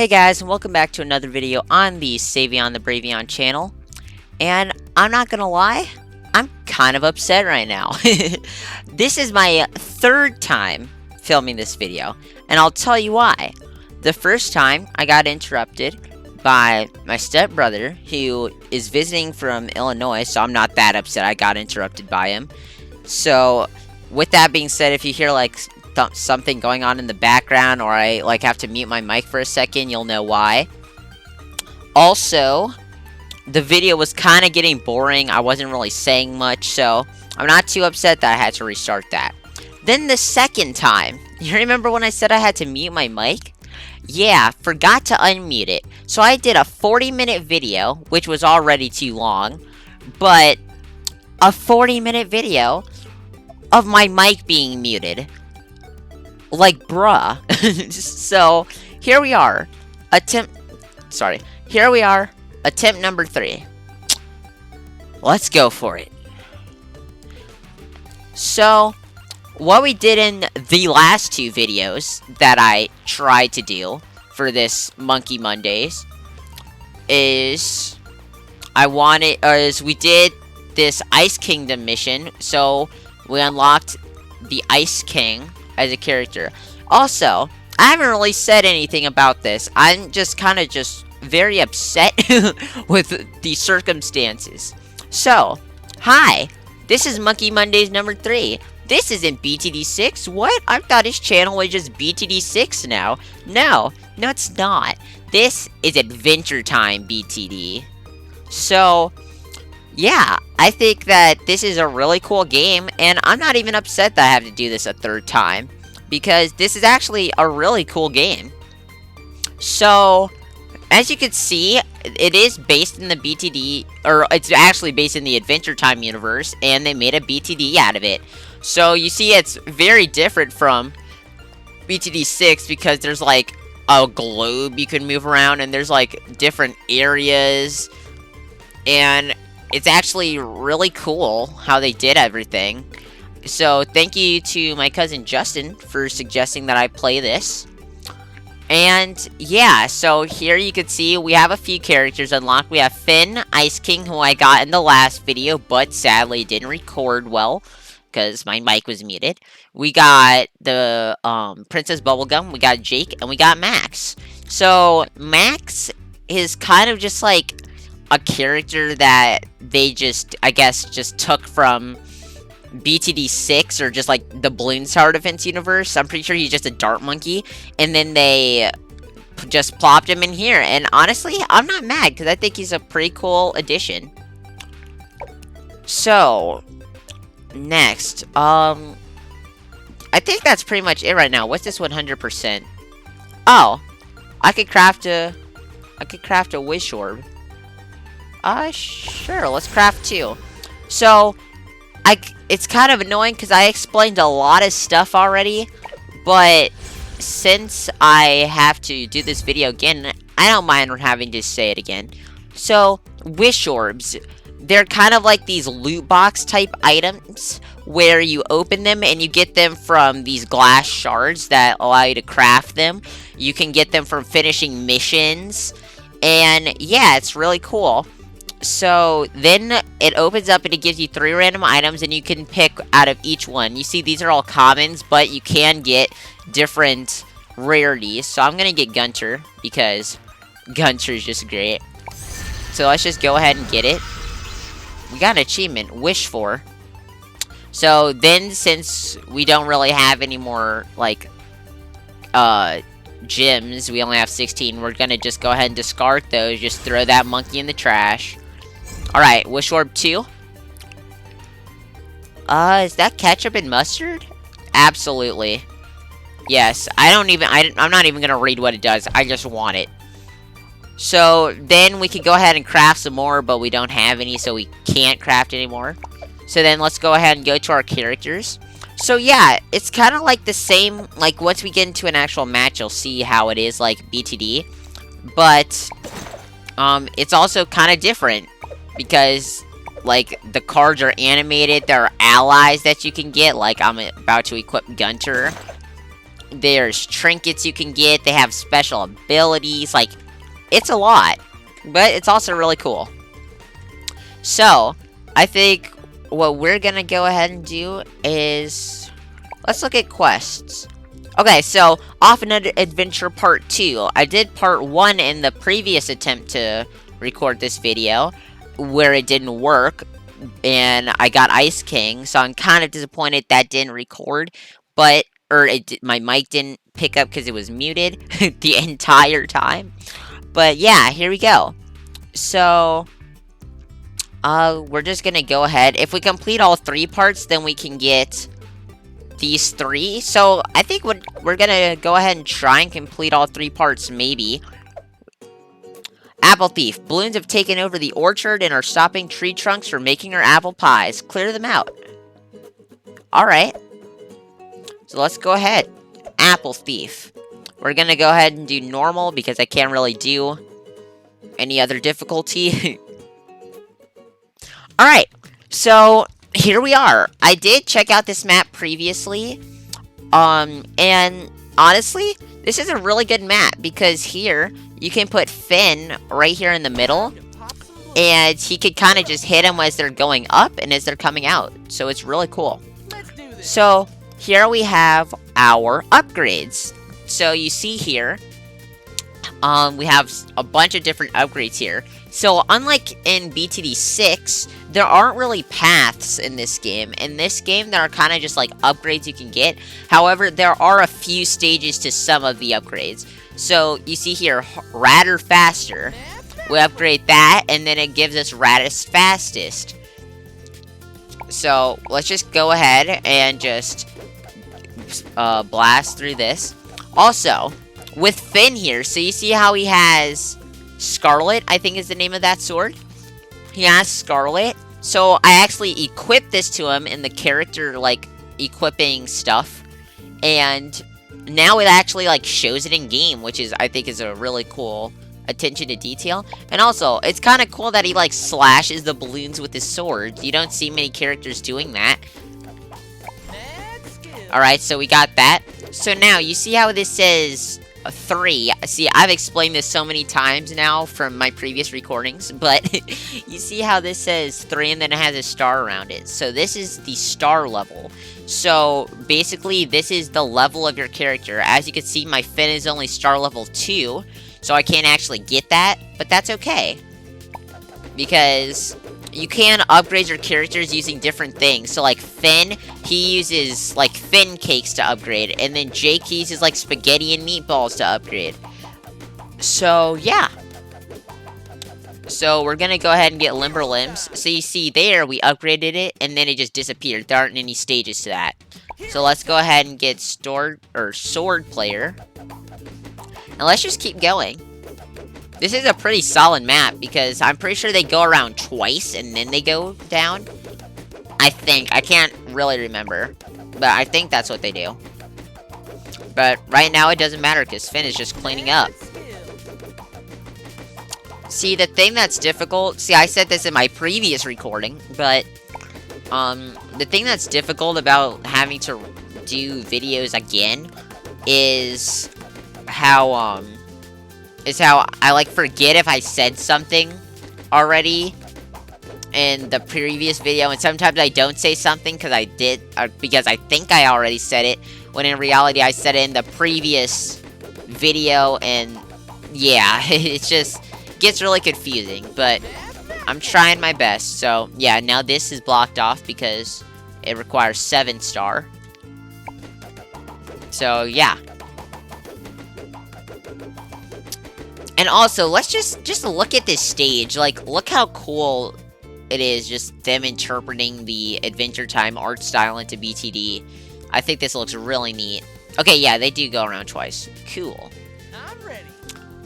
Hey guys, and welcome back to another video on the Savion the Bravion channel. And I'm not gonna lie, I'm kind of upset right now. This is my third time filming this video, and I'll tell you why. The first time, I got interrupted by my stepbrother, who is visiting from Illinois, so I'm not that upset I got interrupted by him. So, with that being said, if you hear like something going on in the background, or I like have to mute my mic for a second, you'll know why. Also, the video was kind of getting boring. I wasn't really saying much, so I'm not too upset that I had to restart that. Then the second time, you remember when I said I had to mute my mic? Yeah, forgot to unmute it. So I did a 40-minute video, which was already too long, but a 40-minute video of my mic being muted. Like, bruh. So, here we are. Attempt number 3. Let's go for it. So, what we did in the last two videos that I tried to do for this Monkey Mondays is we did this Ice Kingdom mission. So, we unlocked the Ice King as a character. Also, I haven't really said anything about this. I'm just kind of very upset with the circumstances. So, hi, this is Monkey Mondays number 3. This isn't BTD6. What? I thought his channel was just BTD6 now. No, it's not. This is Adventure Time BTD. So, yeah, I think that this is a really cool game, and I'm not even upset that I have to do this a third time, because this is actually a really cool game. So, as you can see, it is based in the BTD, or it's actually based in the Adventure Time universe, and they made a BTD out of it. So, you see it's very different from BTD 6, because there's like a globe you can move around, and there's like different areas, and it's actually really cool how they did everything. So, thank you to my cousin Justin for suggesting that I play this. And, yeah, so here you can see we have a few characters unlocked. We have Finn, Ice King, who I got in the last video, but sadly didn't record well, because my mic was muted. We got the Princess Bubblegum, we got Jake, and we got Max. So, Max is kind of just like a character that they I guess, took from BTD 6, or just like the Balloon Tower Defense universe. I'm pretty sure he's just a dart monkey, and then they just plopped him in here. And honestly, I'm not mad, because I think he's a pretty cool addition. So, next, I think that's pretty much it right now. What's this 100%? Oh, I could craft a wish orb. Sure, let's craft 2. So, it's kind of annoying because I explained a lot of stuff already, but since I have to do this video again, I don't mind having to say it again. So, wish orbs, they're kind of like these loot box type items where you open them and you get them from these glass shards that allow you to craft them. You can get them from finishing missions, and yeah, it's really cool. So, then it opens up and it gives you 3 random items, and you can pick out of each one. You see, these are all commons, but you can get different rarities. So, I'm going to get Gunter, because Gunter is just great. So, let's just go ahead and get it. We got an achievement, Wish For. So, then, since we don't really have any more, like, gems, we only have 16, we're going to just go ahead and discard those. Just throw that monkey in the trash. Alright, Wish Orb 2. Is that ketchup and mustard? Absolutely. Yes, I'm not even gonna read what it does. I just want it. So, then we can go ahead and craft some more, but we don't have any, so we can't craft anymore. So then, let's go ahead and go to our characters. So, yeah, it's kind of like the same, like, once we get into an actual match, you'll see how it is like BTD. But, it's also kind of different, because, like, the cards are animated. There are allies that you can get, like I'm about to equip Gunter. There's trinkets you can get. They have special abilities. Like, it's a lot. But it's also really cool. So, I think what we're gonna go ahead and do is... let's look at quests. Okay, so, Off an Adventure Part 2. I did Part 1 in the previous attempt to record this video, where it didn't work, and I got Ice King, so I'm kind of disappointed that didn't record, but, my mic didn't pick up because it was muted the entire time. But yeah, here we go. So, we're just gonna go ahead. If we complete all 3 parts, then we can get these 3. So, I think we're gonna go ahead and try and complete all 3 parts, maybe. Apple Thief. Balloons have taken over the orchard and are stopping tree trunks from making our apple pies. Clear them out. Alright. So, let's go ahead. Apple Thief. We're gonna go ahead and do normal because I can't really do any other difficulty. Alright, so here we are. I did check out this map previously, and honestly, this is a really good map because here, you can put Finn right here in the middle, and he could kind of just hit them as they're going up and as they're coming out, so it's really cool. So, here we have our upgrades. So, you see here, we have a bunch of different upgrades here. So, unlike in BTD 6, there aren't really paths in this game. In this game, there are kind of just like upgrades you can get. However, there are a few stages to some of the upgrades. So, you see here, Radder Faster. We upgrade that, and then it gives us Raddest Fastest. So, let's just go ahead and just blast through this. Also, with Finn here, so you see how he has Scarlet, I think is the name of that sword. He has Scarlet. So I actually equipped this to him in the character, like, equipping stuff. And now it actually, like, shows it in game, which is, I think, is a really cool attention to detail. And also, it's kind of cool that he, like, slashes the balloons with his sword. You don't see many characters doing that. Alright, so we got that. So now, you see how this says 3. See, I've explained this so many times now from my previous recordings, but you see how this says 3 and then it has a star around it. So this is the star level. So basically, this is the level of your character. As you can see, my Finn is only star level 2, so I can't actually get that, but that's okay. Because you can upgrade your characters using different things. So, like, Finn, he uses, like, Finn cakes to upgrade. And then Jake uses, like, spaghetti and meatballs to upgrade. So, yeah. So, we're gonna go ahead and get Limber Limbs. So, you see there, we upgraded it, and then it just disappeared. There aren't any stages to that. So, let's go ahead and get Sword Player. And let's just keep going. This is a pretty solid map, because I'm pretty sure they go around twice, and then they go down. I think. I can't really remember. But I think that's what they do. But right now, it doesn't matter, because Finn is just cleaning up. See, the thing that's difficult... See, I said this in my previous recording, but... the thing that's difficult about having to do videos again is how, I, like, forget if I said something already in the previous video, and sometimes I don't say something because I did, because I think I already said it, when in reality I said it in the previous video, and yeah, it just gets really confusing, but I'm trying my best. So, yeah, now this is blocked off because it requires 7-star. So, yeah. And also, let's just look at this stage. Like, look how cool it is, just them interpreting the Adventure Time art style into BTD. I think this looks really neat. Okay, yeah, they do go around twice. Cool. I'm ready.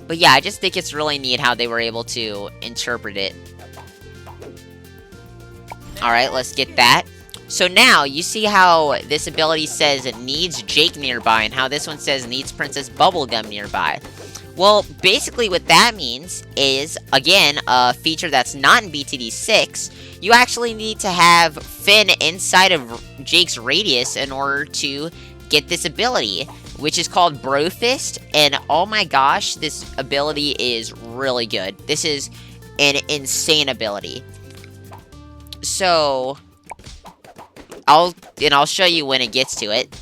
But yeah, I just think it's really neat how they were able to interpret it. Alright, let's get that. So now, you see how this ability says it needs Jake nearby, and how this one says needs Princess Bubblegum nearby. Well, basically what that means is, again, a feature that's not in BTD 6, you actually need to have Finn inside of Jake's radius in order to get this ability. which is called Brofist, and oh my gosh, this ability is really good. This is an insane ability. So, I'll show you when it gets to it.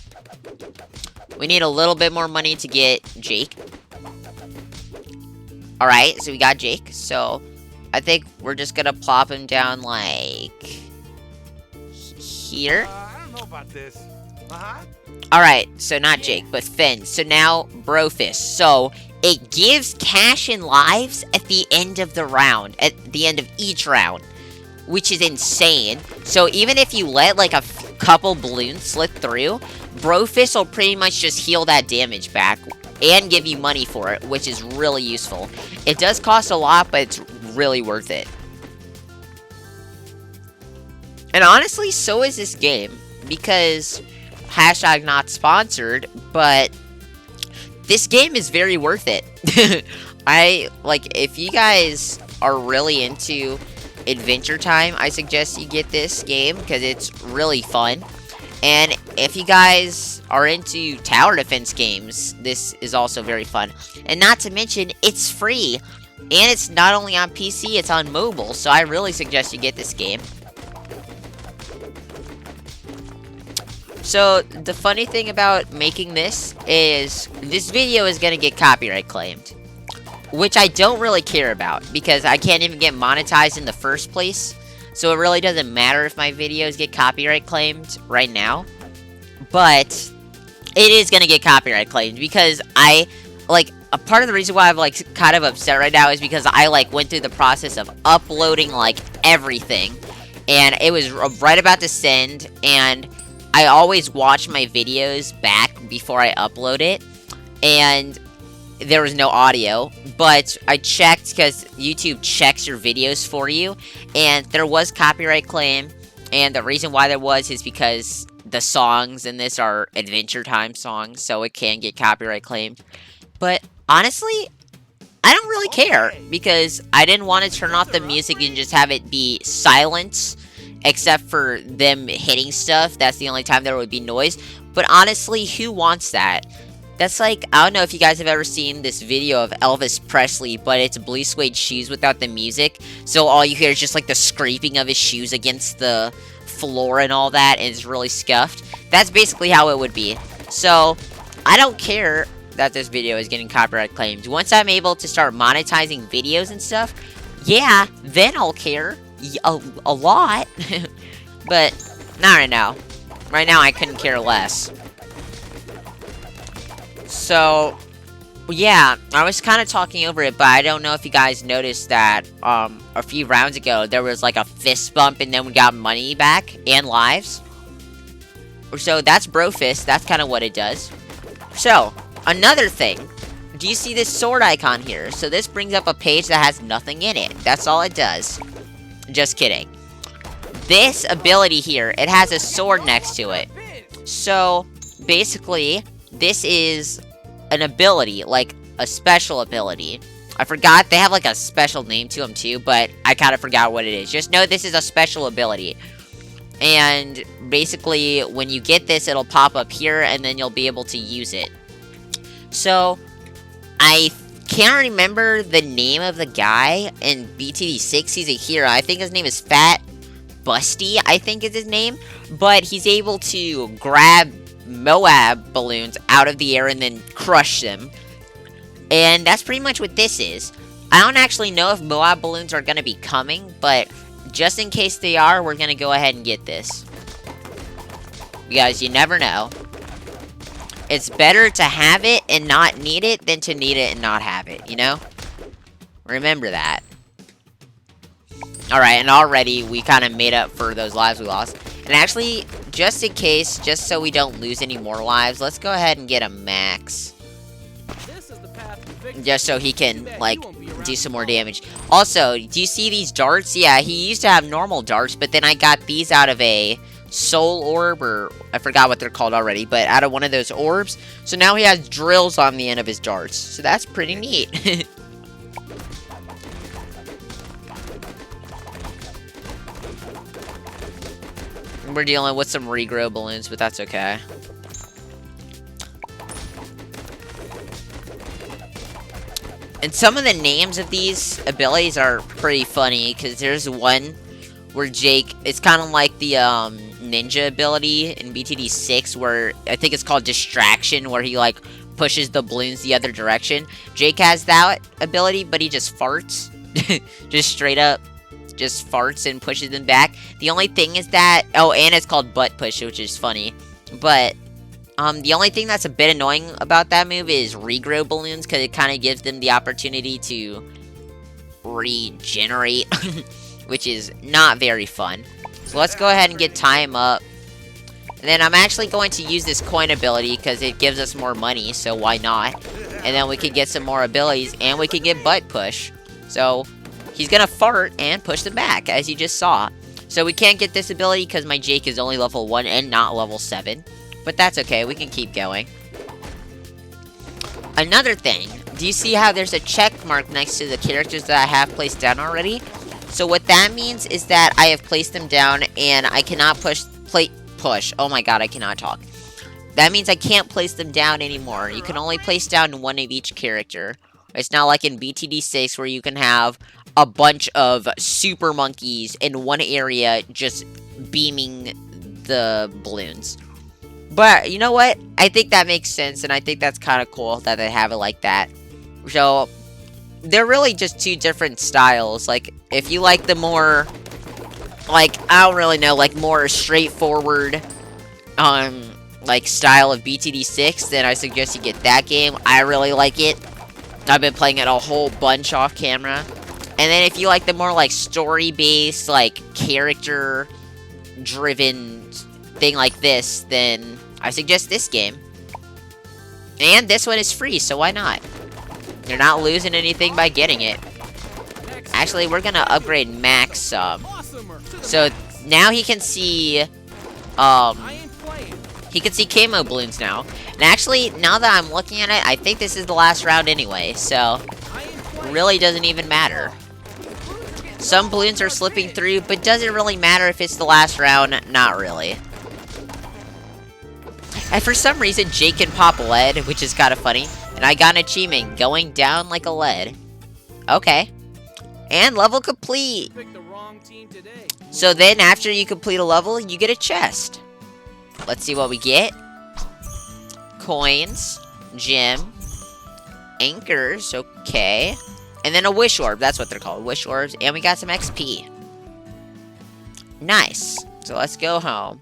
We need a little bit more money to get Jake. Alright, so we got Jake. So, I think we're just gonna plop him down, like, here. I don't know about this. Alright, so not Jake, but Finn. So now, Brofist. So, it gives cash and lives at the end of the round. At the end of each round. Which is insane. So, even if you let, like, a couple balloons slip through, Brofist will pretty much just heal that damage back. And give you money for it, which is really useful. It does cost a lot, but it's really worth it. And honestly, so is this game. Because... hashtag not sponsored, but this game is very worth it. If you guys are really into Adventure Time, I suggest you get this game because it's really fun. And if you guys are into tower defense games, this is also very fun. And not to mention, it's free. And it's not only on PC, it's on mobile, so I really suggest you get this game. So, the funny thing about making this is, this video is gonna get copyright claimed. Which I don't really care about, because I can't even get monetized in the first place. So it really doesn't matter if my videos get copyright claimed right now. But, it is gonna get copyright claimed, because a part of the reason why I'm, kind of upset right now is because I, went through the process of uploading, everything. And it was right about to send, and... I always watch my videos back before I upload it, and there was no audio, but I checked because YouTube checks your videos for you, and there was copyright claim, and the reason why there was is because the songs in this are Adventure Time songs, so it can get copyright claimed. But honestly, I don't really care, because I didn't want to turn off the music and just have it be silent. Except for them hitting stuff, that's the only time there would be noise. But honestly, who wants that? That's I don't know if you guys have ever seen this video of Elvis Presley, but it's blue suede shoes without the music. So all you hear is just the scraping of his shoes against the floor and all that, and it's really scuffed. That's basically how it would be. So, I don't care that this video is getting copyright claimed. Once I'm able to start monetizing videos and stuff, yeah, then I'll care. A lot, but not right now. Right now, I couldn't care less. So, yeah, I was kind of talking over it, but I don't know if you guys noticed that a few rounds ago there was a fist bump, and then we got money back and lives. So that's Brofist. That's kind of what it does. So another thing. Do you see this sword icon here? So this brings up a page that has nothing in it. That's all it does. Just kidding. This ability here, it has a sword next to it. So, basically, this is an ability, a special ability. I forgot, they have a special name to them too, but I kind of forgot what it is. Just know this is a special ability. And, basically, when you get this, it'll pop up here, and then you'll be able to use it. So, I can't remember the name of the guy in BTD6. He's a hero. I think his name is Fat Busty, I think is his name. But he's able to grab Moab balloons out of the air and then crush them. And that's pretty much what this is. I don't actually know if Moab balloons are going to be coming, but just in case they are, we're going to go ahead and get this. Because you never know. It's better to have it and not need it than to need it and not have it, you know? Remember that. Alright, and already we kind of made up for those lives we lost. And actually, just in case, just so we don't lose any more lives, let's go ahead and get a max. Just so he can, do some more damage. Also, do you see these darts? Yeah, he used to have normal darts, but then I got these out of a soul orb, or I forgot what they're called already, but out of one of those orbs. So now he has drills on the end of his darts. So that's pretty neat. We're dealing with some regrow balloons, but that's okay. And some of the names of these abilities are pretty funny, because there's one where Jake, it's kind of like the ninja ability in BTD 6, where I think it's called Distraction, where he like pushes the balloons the other direction. Jake has that ability, but he just farts. Just straight up just farts and pushes them back. The only thing is that, oh, and it's called butt push, which is funny. But the only thing that's a bit annoying about that move is regrow balloons, because it kind of gives them the opportunity to regenerate, which is not very fun. So let's go ahead and get time up. And then I'm actually going to use this coin ability because it gives us more money, so why not? And then we can get some more abilities, and we can get butt push. So he's gonna fart and push them back, as you just saw. So we can't get this ability because my Jake is only level 1 and not level 7. But that's okay, we can keep going. Another thing, do you see how there's a check mark next to the characters that I have placed down already? So what that means is that I have placed them down and I cannot push. Oh my god, I cannot talk. That means I can't place them down anymore. You can only place down one of each character. It's not like in BTD 6 where you can have a bunch of super monkeys in one area just beaming the balloons. But you know what? I think that makes sense, and I think that's kind of cool that they have it like that. So they're really just two different styles. Like, if you like the more, like, I don't really know, like, more straightforward, like, style of BTD 6, then I suggest you get that game. I really like it. I've been playing it a whole bunch off camera. And then if you like the more, like, story-based, like, character-driven thing like this, then I suggest this game. And this one is free, so why not? You're not losing anything by getting it. Actually, we're gonna upgrade Max some. So now he can see, he can see camo balloons now. And actually, now that I'm looking at it, I think this is the last round anyway, so it really doesn't even matter. Some balloons are slipping through, but does it really matter if it's the last round? Not really. And for some reason, Jake can pop lead, which is kind of funny. And I got an achievement, going down like a lead. Okay. And level complete. So then, after you complete a level, you get a chest. Let's see what we get. Coins. Gem. Anchors. Okay. And then a wish orb. That's what they're called. Wish orbs. And we got some XP. Nice. So let's go home.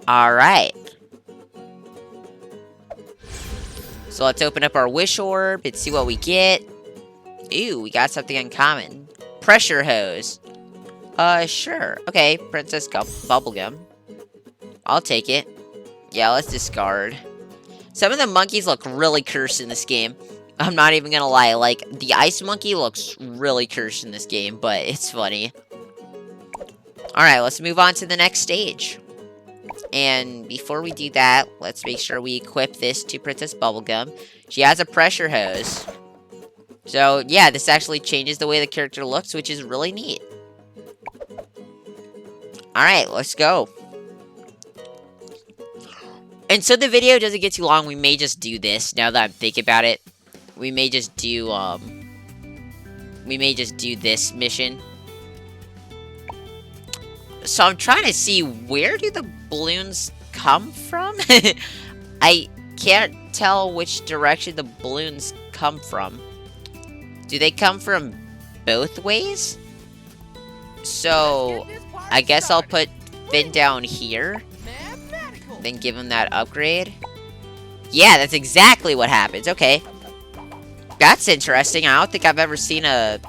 Alright. So let's open up our wish orb and see what we get. Ooh, we got something uncommon. Pressure hose. Sure. Okay, Princess Bubblegum. I'll take it. Yeah, let's discard. Some of the monkeys look really cursed in this game. I'm not even gonna lie. Like, the ice monkey looks really cursed in this game, but it's funny. Alright, let's move on to the next stage. And before we do that, let's make sure we equip this to Princess Bubblegum. She has a pressure hose. So, yeah, this actually changes the way the character looks, which is really neat. Alright, let's go. And so the video doesn't get too long, we may just do this, now that I'm thinking about it. We may just do this mission. So I'm trying to see, where do the balloons come from? I can't tell which direction the balloons come from. Do they come from both ways? So, I guess I'll put Finn down here. Then give him that upgrade. Yeah, that's exactly what happens. Okay. That's interesting. I don't think I've ever seen a,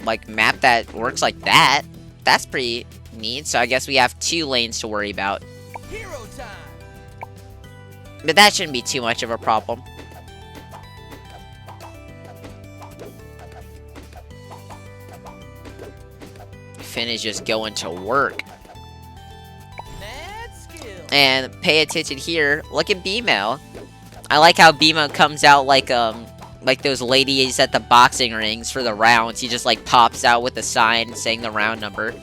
like, map that works like that. That's pretty neat. So I guess we have 2 lanes to worry about. Hero time. But that shouldn't be too much of a problem. Finn is just going to work. And pay attention here. Look at BMO. I like how BMO comes out like those ladies at the boxing rings for the rounds. He just like pops out with a sign saying the round number.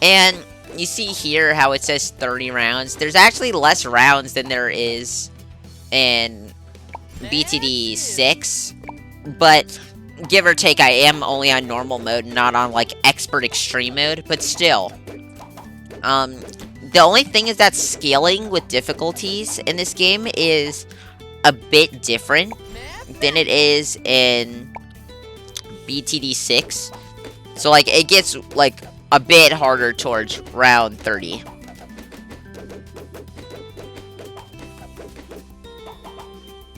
And you see here how it says 30 rounds. There's actually less rounds than there is in BTD 6, but give or take, I am only on normal mode, not on like expert extreme mode, but still. The only thing is that scaling with difficulties in this game is a bit different than it is in BTD 6. So like it gets like a bit harder towards round 30.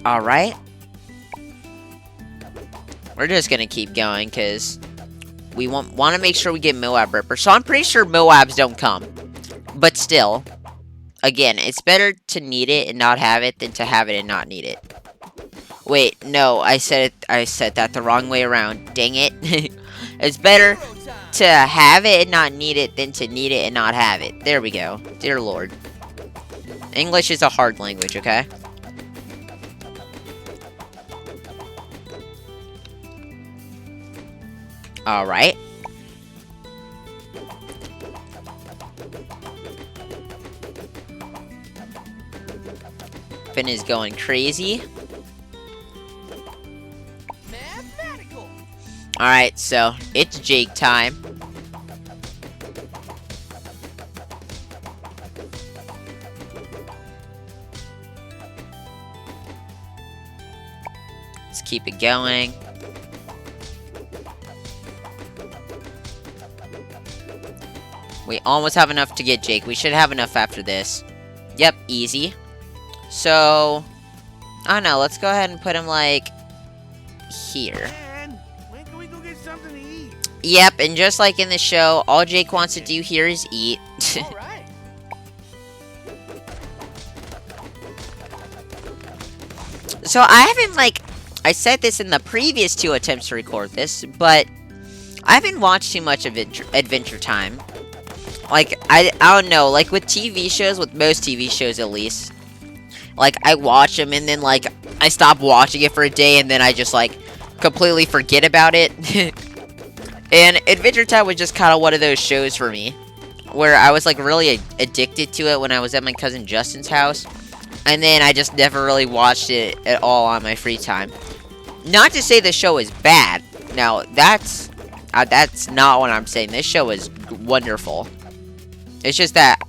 Alright. We're just gonna keep going, because we want to make sure we get Moab Ripper. So I'm pretty sure Moabs don't come. But still, again, it's better to need it and not have it than to have it and not need it. Wait, no, I said that the wrong way around. Dang it. It's better to have it and not need it than to need it and not have it. There we go. Dear Lord. English is a hard language, okay? Alright. Finn is going crazy. Alright, so it's Jake time. Let's keep it going. We almost have enough to get Jake. We should have enough after this. Yep, easy. So, I don't know. Let's go ahead and put him, like, here. Man, when can we go get something to eat? Yep, and just like in the show, all Jake wants to do here is eat. All right. So, I haven't, like, I said this in the previous 2 attempts to record this, but I haven't watched too much of Adventure Time. Like, I don't know, like, with TV shows, with most TV shows at least, like, I watch them, and then, like, I stop watching it for a day, and then I just, like, completely forget about it. And Adventure Time was just kind of one of those shows for me, where I was, like, really addicted to it when I was at my cousin Justin's house, and then I just never really watched it at all on my free time. Not to say the show is bad. Now, that's not what I'm saying. This show is wonderful. It's just that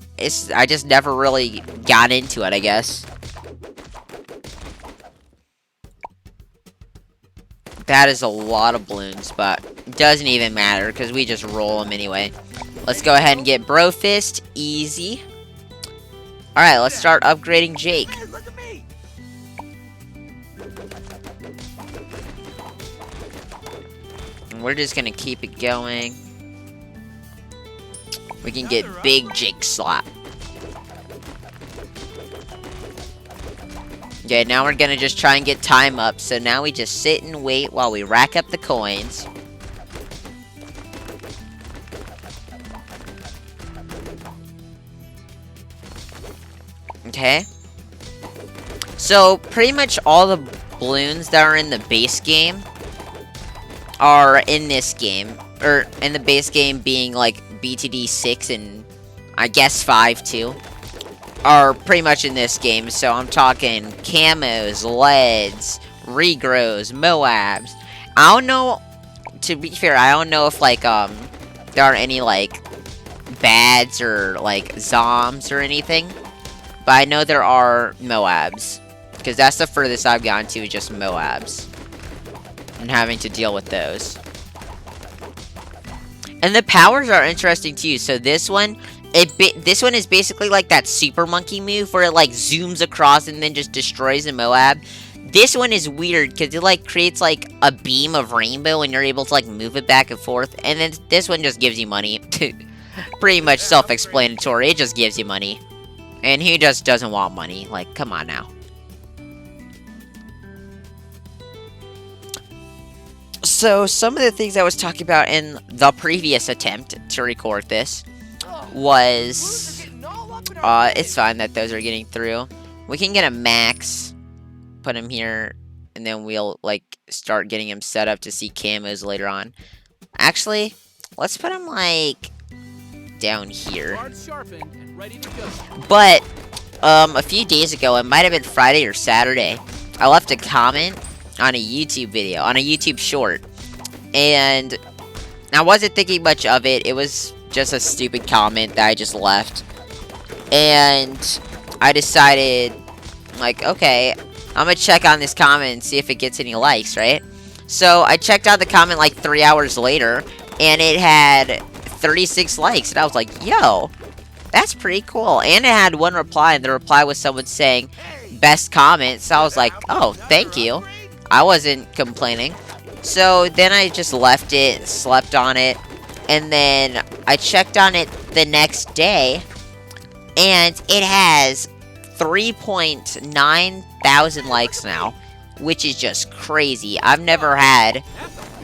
I just never really got into it, I guess. That is a lot of balloons, but it doesn't even matter because we just roll them anyway. Let's go ahead and get Brofist. Easy. Alright, let's start upgrading Jake. Man, look at me. And we're just gonna keep it going. We can get Big Jake Slap. Okay, now we're gonna just try and get time up. So now we just sit and wait while we rack up the coins. Okay. So pretty much all the balloons that are in the base game are in this game. Or in the base game being like BTD 6 and I guess 5 too. Are pretty much in this game. So I'm talking camos, leads, regrows, Moabs. I don't know, to be fair, I don't know if like there are any like bads or like zoms or anything. But I know there are Moabs. Because that's the furthest I've gotten to, just Moabs. And having to deal with those. And the powers are interesting too. So this one, this one is basically like that Super Monkey move where it like zooms across and then just destroys a Moab. This one is weird because it like creates like a beam of rainbow and you're able to like move it back and forth. And then this one just gives you money. Pretty much self-explanatory. It just gives you money. And he just doesn't want money. Like, come on now. So, some of the things I was talking about in the previous attempt to record this was... it's fine that those are getting through. We can get a max, put him here, and then we'll, like, start getting him set up to see camos later on. Actually, let's put him, like, down here. But a few days ago, it might have been Friday or Saturday, I left a comment on a YouTube video, on a YouTube short, and I wasn't thinking much of it. It was just a stupid comment that I just left, and I decided, like, okay, I'm gonna check on this comment and see if it gets any likes, right? So I checked out the comment like 3 hours later, and it had 36 likes, and I was like, yo, that's pretty cool. And it had one reply, and the reply was someone saying, best comment. So I was like, oh, thank you. I wasn't complaining. So then I just left it, slept on it, and then I checked on it the next day, and it has 3.9 thousand likes now, which is just crazy. I've never had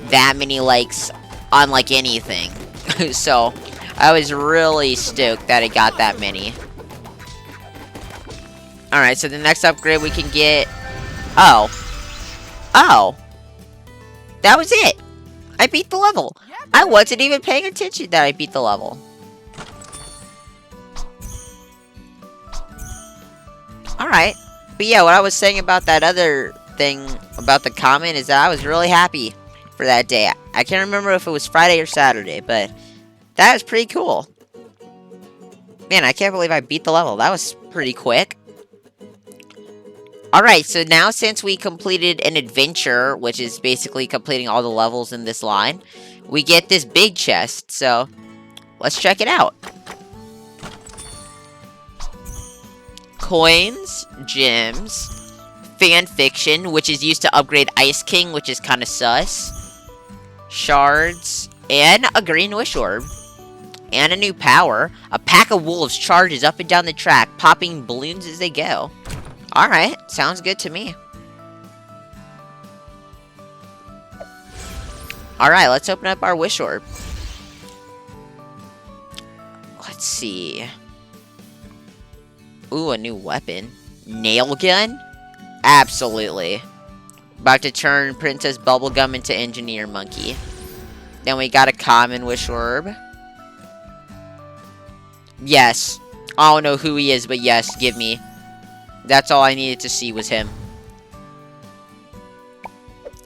that many likes on like anything. So I was really stoked that it got that many. Alright, so the next upgrade we can get... Oh. That was it. I beat the level. I wasn't even paying attention that I beat the level. Alright. But yeah, what I was saying about that other thing about the comment is that I was really happy for that day. I can't remember if it was Friday or Saturday, but that was pretty cool. Man, I can't believe I beat the level. That was pretty quick. Alright, so now since we completed an adventure, which is basically completing all the levels in this line, we get this big chest, so let's check it out. Coins, gems, fan fiction, which is used to upgrade Ice King, which is kind of sus, shards, and a green wish orb, and a new power. A pack of wolves charges up and down the track, popping balloons as they go. Alright, sounds good to me. Alright, let's open up our wish orb. Let's see. Ooh, a new weapon. Nail gun? Absolutely. About to turn Princess Bubblegum into Engineer Monkey. Then we got a common wish orb. Yes. I don't know who he is, but yes, give me. That's all I needed to see was him.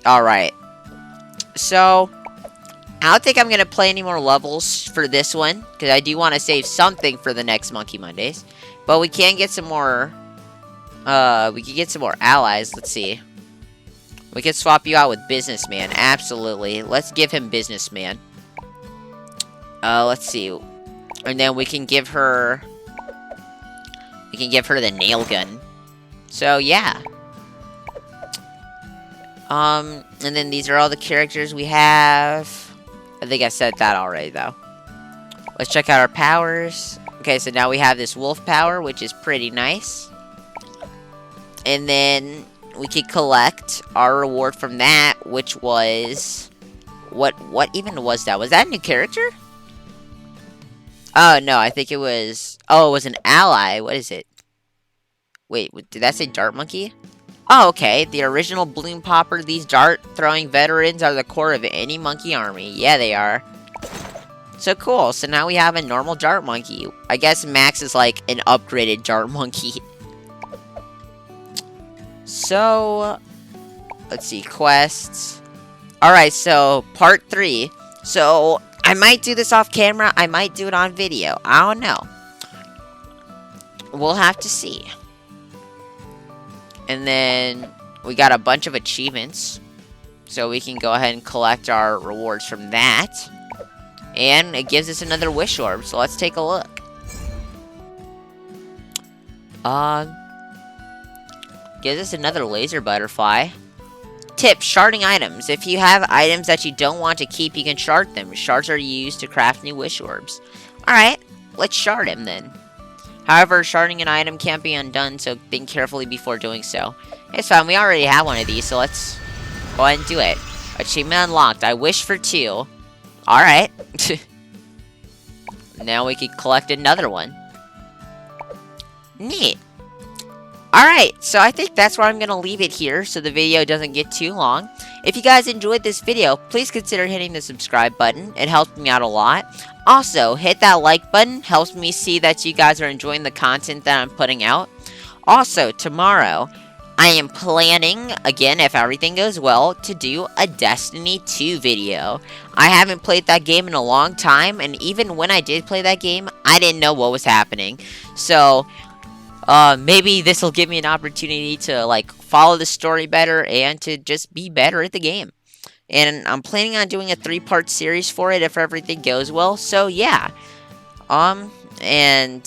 Alright. So, I don't think I'm going to play any more levels for this one, because I do want to save something for the next Monkey Mondays. But we can get some more, we can get some more allies. Let's see. We can swap you out with Businessman. Absolutely. Let's give him Businessman. Let's see. And then we can give her... We can give her the nail gun. So, yeah. And then these are all the characters we have. I think I said that already, though. Let's check out our powers. Okay, so now we have this wolf power, which is pretty nice. And then we could collect our reward from that, which was... What even was that? Was that a new character? Oh, no, I think it was... Oh, it was an ally. What is it? Wait, did that say Dart Monkey? Oh, okay. The original Balloon Popper. These dart-throwing veterans are the core of any monkey army. Yeah, they are. So cool. So now we have a normal Dart Monkey. I guess Max is like an upgraded Dart Monkey. So, let's see. Quests. Alright, so part 3. So, I might do this off camera. I might do it on video. I don't know. We'll have to see. And then we got a bunch of achievements. So we can go ahead and collect our rewards from that. And it gives us another wish orb. So let's take a look. Gives us another laser butterfly. Tip, sharding items. If you have items that you don't want to keep, you can shard them. Shards are used to craft new wish orbs. Alright, let's shard him then. However, sharding an item can't be undone, so think carefully before doing so. It's fine, we already have one of these, so let's go ahead and do it. Achievement unlocked. I wish for 2. Alright. Now we can collect another one. Neat. Alright, so I think that's where I'm going to leave it here so the video doesn't get too long. If you guys enjoyed this video, please consider hitting the subscribe button. It helps me out a lot. Also, hit that like button. Helps me see that you guys are enjoying the content that I'm putting out. Also, tomorrow, I am planning, again, if everything goes well, to do a Destiny 2 video. I haven't played that game in a long time, and even when I did play that game, I didn't know what was happening. So, maybe this will give me an opportunity to, like, follow the story better and to just be better at the game. And I'm planning on doing a 3-part series for it if everything goes well, so yeah. And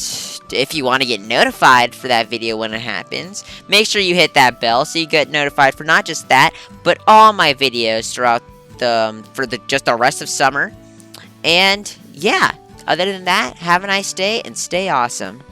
if you want to get notified for that video when it happens, make sure you hit that bell so you get notified for not just that, but all my videos throughout just the rest of summer. And yeah, other than that, have a nice day and stay awesome.